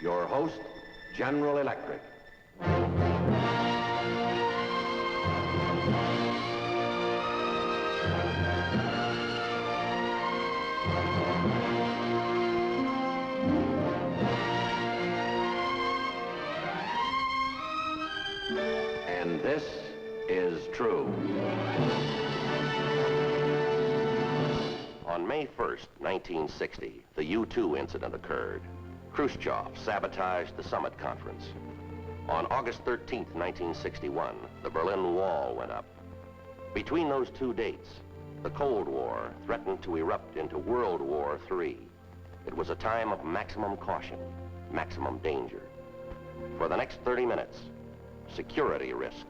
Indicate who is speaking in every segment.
Speaker 1: Your host, General Electric. And this is true.
Speaker 2: On May 1st, 1960, the U-2 incident occurred. Khrushchev sabotaged the summit conference. On August 13th, 1961, the Berlin Wall went up. Between those two dates, the Cold War threatened to erupt into World War III. It was a time of maximum caution, maximum danger. For the next 30 minutes, security risk.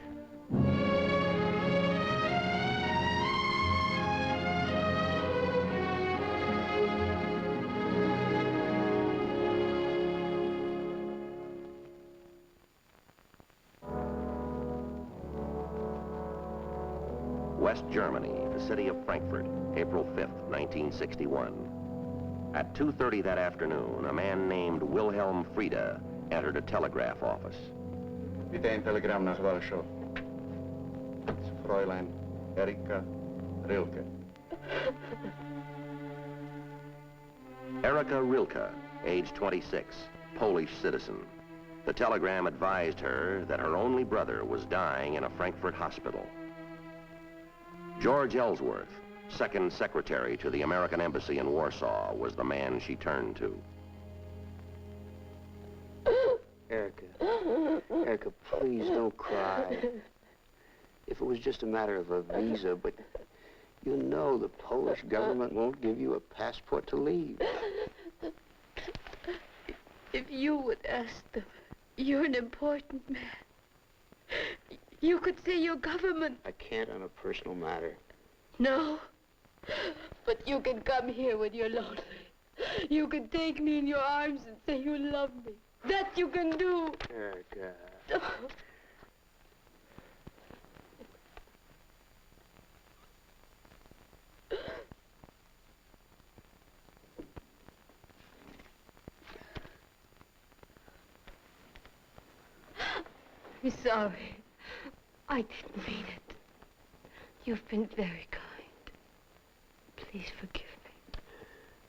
Speaker 2: West Germany, the city of Frankfurt, April 5th, 1961. At 2:30 that afternoon, a man named Wilhelm Frieda entered a telegraph office.
Speaker 3: Miten telegram nazval show? Fräulein Erika Rilke.
Speaker 2: Erika Rilke, age 26, Polish citizen. The telegram advised her that her only brother was dying in a Frankfurt hospital. George Ellsworth, second secretary to the American Embassy in Warsaw, was the man she turned to.
Speaker 4: Erica, please don't cry. If it was just a matter of a visa, but you know the Polish government won't give you a passport to leave.
Speaker 5: If you would ask them, you're an important man. You could say your government.
Speaker 4: I can't on a personal matter.
Speaker 5: No, but you can come here when you're lonely. You can take me in your arms and say you love me. That you can do.
Speaker 4: Erica.
Speaker 5: I'm sorry. I didn't mean it. You've been very kind. Please forgive me.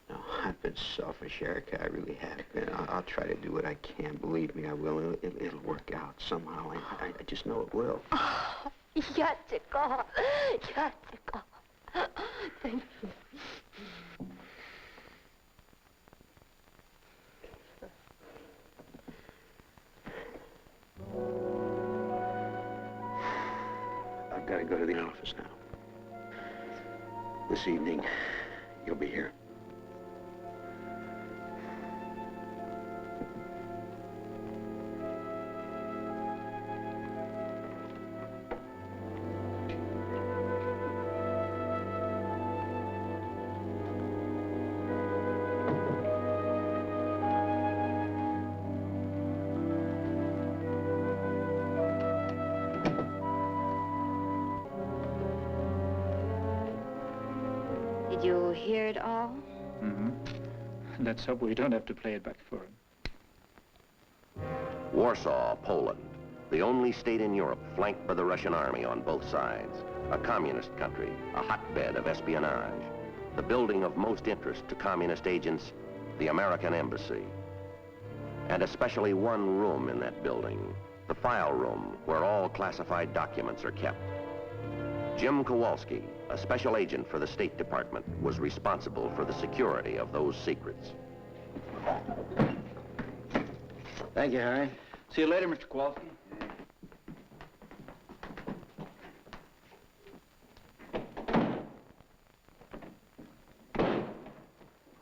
Speaker 4: No, I've been selfish, Erica. I really have been. I'll try to do what I can. Believe me, I will. It'll work out somehow. I just know it will.
Speaker 5: Oh, Yatiko. Yatiko. Thank you.
Speaker 4: I've got to go to the office now. This evening, you'll be here.
Speaker 5: Did you hear it all?
Speaker 6: Mm-hmm. Let's hope we don't have to play it back for him.
Speaker 2: Warsaw, Poland, the only state in Europe flanked by the Russian army on both sides. A communist country, a hotbed of espionage. The building of most interest to communist agents, the American Embassy. And especially one room in that building, the file room where all classified documents are kept. Jim Kowalski, a special agent for the State Department, was responsible for the security of those secrets.
Speaker 7: Thank you, Harry. See you later, Mr. Kowalski.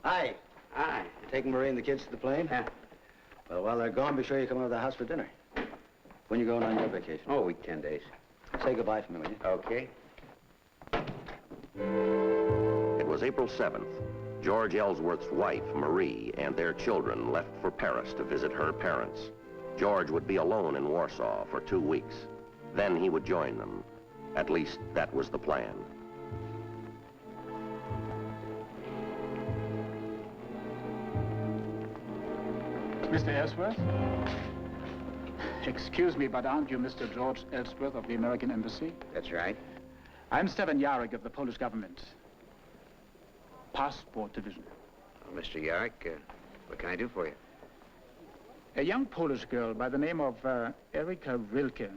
Speaker 7: Hi.
Speaker 4: Hi.
Speaker 7: You taking Marie and the kids to the plane?
Speaker 4: Yeah.
Speaker 7: Well, while they're gone, be sure you come over to the house for dinner. When you going on your vacation?
Speaker 4: Oh, a week, 10 days.
Speaker 7: Say goodbye for me, will you?
Speaker 4: Okay.
Speaker 2: It was April 7th. George Ellsworth's wife, Marie, and their children left for Paris to visit her parents. George would be alone in Warsaw for 2 weeks. Then he would join them. At least, that was the plan.
Speaker 6: Mr. Ellsworth? Excuse me, but aren't you Mr. George Ellsworth of the American Embassy?
Speaker 4: That's right.
Speaker 6: I'm Stefan Jarek of the Polish government. Passport Division.
Speaker 4: Oh, Mr. Jarek, what can I do for you?
Speaker 6: A young Polish girl by the name of Erika Rilke.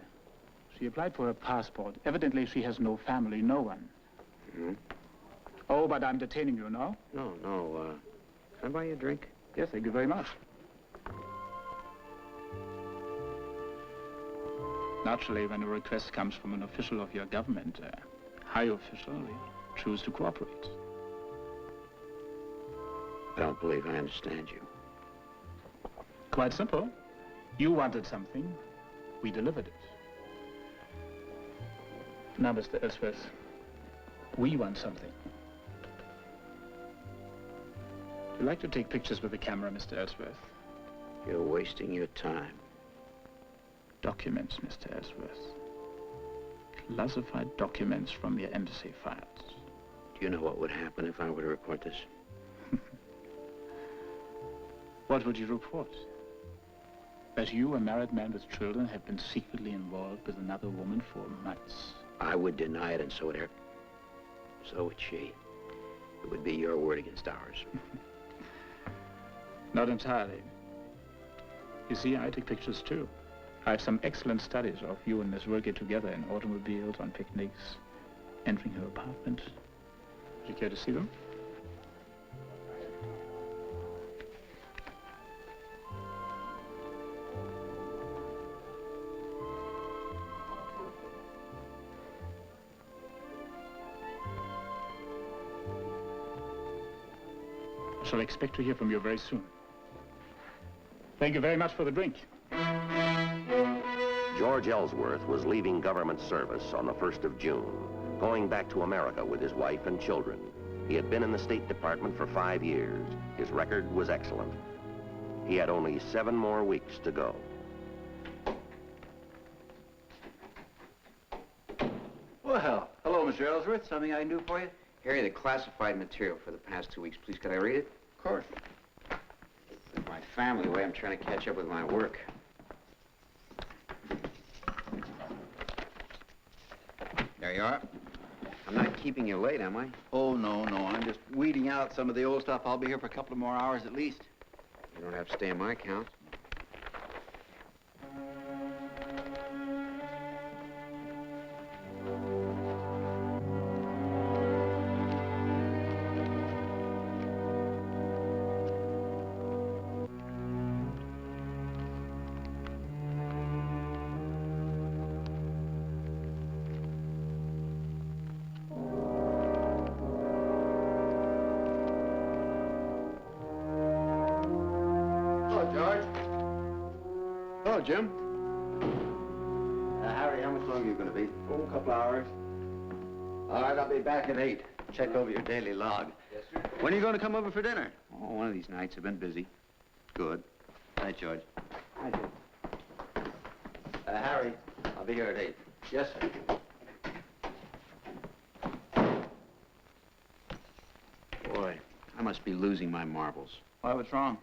Speaker 6: She applied for a passport. Evidently, she has no family, no one.
Speaker 4: Hmm?
Speaker 6: Oh, but I'm detaining you, no?
Speaker 4: No, can I buy you a drink?
Speaker 6: Yes, thank you very much. Naturally, when a request comes from an official of your government, a high official, we choose to cooperate.
Speaker 4: I don't believe I understand you.
Speaker 6: Quite simple. You wanted something, we delivered it. Now, Mr. Ellsworth, we want something. Would you like to take pictures with the camera, Mr. Ellsworth?
Speaker 4: You're wasting your time.
Speaker 6: Documents, Mr. Ellsworth. Classified documents from your embassy files.
Speaker 4: Do you know what would happen if I were to report this?
Speaker 6: What would you report? That you, a married man with children, have been secretly involved with another woman for months.
Speaker 4: I would deny it, and so would Eric. So would she. It would be your word against ours.
Speaker 6: Not entirely. You see, I take pictures too. I have some excellent studies of you and Miss Rilke together in automobiles, on picnics, entering her apartment. Would you care to see them? I shall expect to hear from you very soon. Thank you very much for the drink.
Speaker 2: George Ellsworth was leaving government service on the 1st of June, going back to America with his wife and children. He had been in the State Department for 5 years. His record was excellent. He had only 7 more weeks to go.
Speaker 7: Well, hello, Mr. Ellsworth. Something I can do for you?
Speaker 4: Harry, the classified material for the past 2 weeks. Please, could I read it?
Speaker 7: Of course.
Speaker 4: With my family away, I'm trying to catch up with my work. There you are. I'm not keeping you late, am I?
Speaker 7: Oh, no. I'm just weeding out some of the old stuff. I'll be here for a couple of more hours at least.
Speaker 4: You don't have to stay on my account.
Speaker 3: Hello, Jim.
Speaker 7: Harry, how much longer are you going to be? Oh, a couple hours. All right, I'll be back at 8. Check over your daily log.
Speaker 4: Yes, sir.
Speaker 7: When are you going to come over for dinner?
Speaker 4: Oh, one of these nights. I've been busy.
Speaker 7: Good. Night, George.
Speaker 4: Hi, Jim.
Speaker 7: Harry, I'll be here at 8.
Speaker 4: Yes, sir. Boy, I must be losing my marbles.
Speaker 7: Why, what's wrong?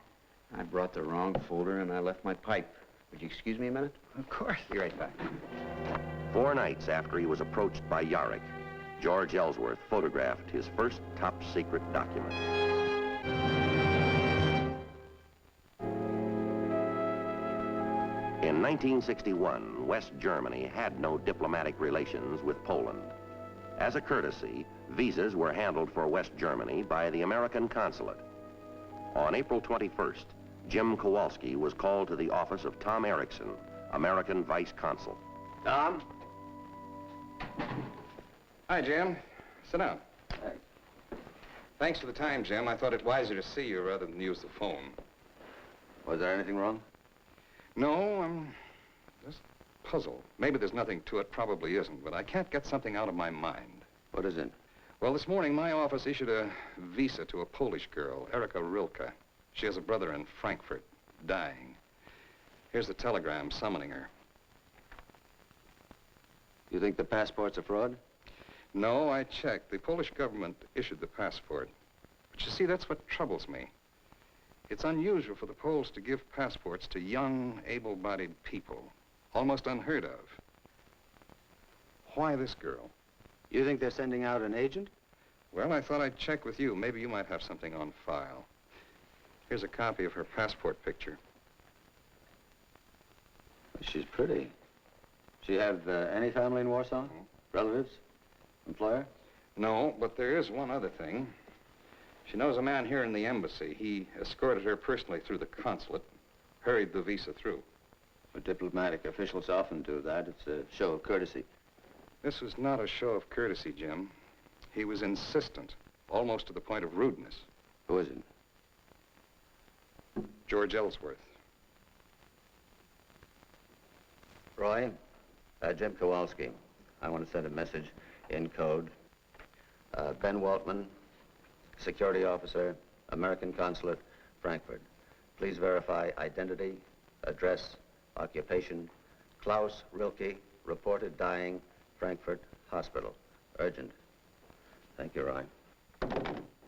Speaker 4: I brought the wrong folder and I left my pipe. Would you excuse me a minute?
Speaker 7: Of course.
Speaker 4: Be right back.
Speaker 2: 4 nights after he was approached by Jarek, George Ellsworth photographed his first top-secret document. In 1961, West Germany had no diplomatic relations with Poland. As a courtesy, visas were handled for West Germany by the American consulate. On April 21st, Jim Kowalski was called to the office of Tom Erickson, American Vice Consul.
Speaker 3: Tom? Hi, Jim. Sit down. Thanks for the time, Jim. I thought it wiser to see you rather than use the phone.
Speaker 7: Was there anything wrong?
Speaker 3: No, I'm just puzzled. Maybe there's nothing to it, probably isn't, but I can't get something out of my mind.
Speaker 7: What is it?
Speaker 3: Well, this morning, my office issued a visa to a Polish girl, Erika Rilke. She has a brother in Frankfurt, dying. Here's the telegram summoning her.
Speaker 7: You think the passport's a fraud?
Speaker 3: No, I checked. The Polish government issued the passport. But you see, that's what troubles me. It's unusual for the Poles to give passports to young, able-bodied people. Almost unheard of. Why this girl?
Speaker 7: You think they're sending out an agent?
Speaker 3: Well, I thought I'd check with you. Maybe you might have something on file. Here's a copy of her passport picture.
Speaker 7: She's pretty. She have any family in Warsaw? Relatives? Employer?
Speaker 3: No, but there is one other thing. She knows a man here in the embassy. He escorted her personally through the consulate, hurried the visa through.
Speaker 7: Well, diplomatic officials often do that. It's a show of courtesy.
Speaker 3: This was not a show of courtesy, Jim. He was insistent, almost to the point of rudeness.
Speaker 7: Who is it?
Speaker 3: George Ellsworth.
Speaker 7: Roy, Jim Kowalski. I want to send a message in code. Ben Waltman, security officer, American consulate, Frankfurt. Please verify identity, address, occupation. Klaus Rilke, reported dying, Frankfurt Hospital. Urgent. Thank you, Roy.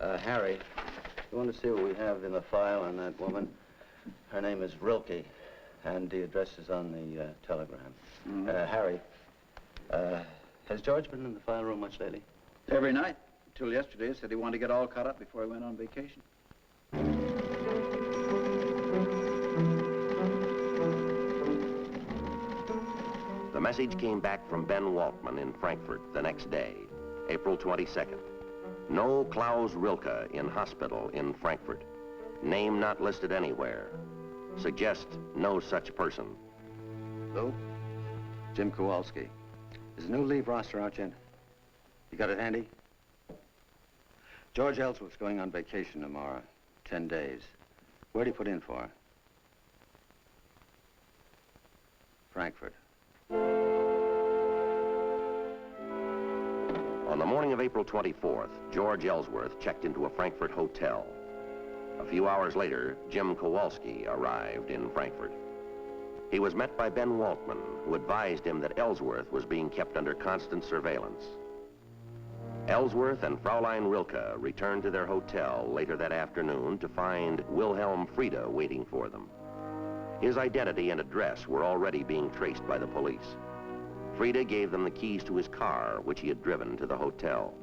Speaker 7: Harry, you want to see what we have in the file on that woman? Her name is Rilke, and the address is on the telegram. Harry, has George been in the file room much lately?
Speaker 8: Every night. Till yesterday, said he wanted to get all caught up before he went on vacation.
Speaker 2: The message came back from Ben Waltman in Frankfurt the next day, April 22nd. No Klaus Rilke in hospital in Frankfurt. Name not listed anywhere. Suggest no such person.
Speaker 7: Lou? Jim Kowalski. Is the new leave roster out yet? You got it handy? George Ellsworth's going on vacation tomorrow. 10 days. Where'd he put in for? Frankfurt.
Speaker 2: On the morning of April 24th, George Ellsworth checked into a Frankfurt hotel. A few hours later, Jim Kowalski arrived in Frankfurt. He was met by Ben Waltman, who advised him that Ellsworth was being kept under constant surveillance. Ellsworth and Fraulein Rilke returned to their hotel later that afternoon to find Wilhelm Frieda waiting for them. His identity and address were already being traced by the police. Frieda gave them the keys to his car, which he had driven to the hotel.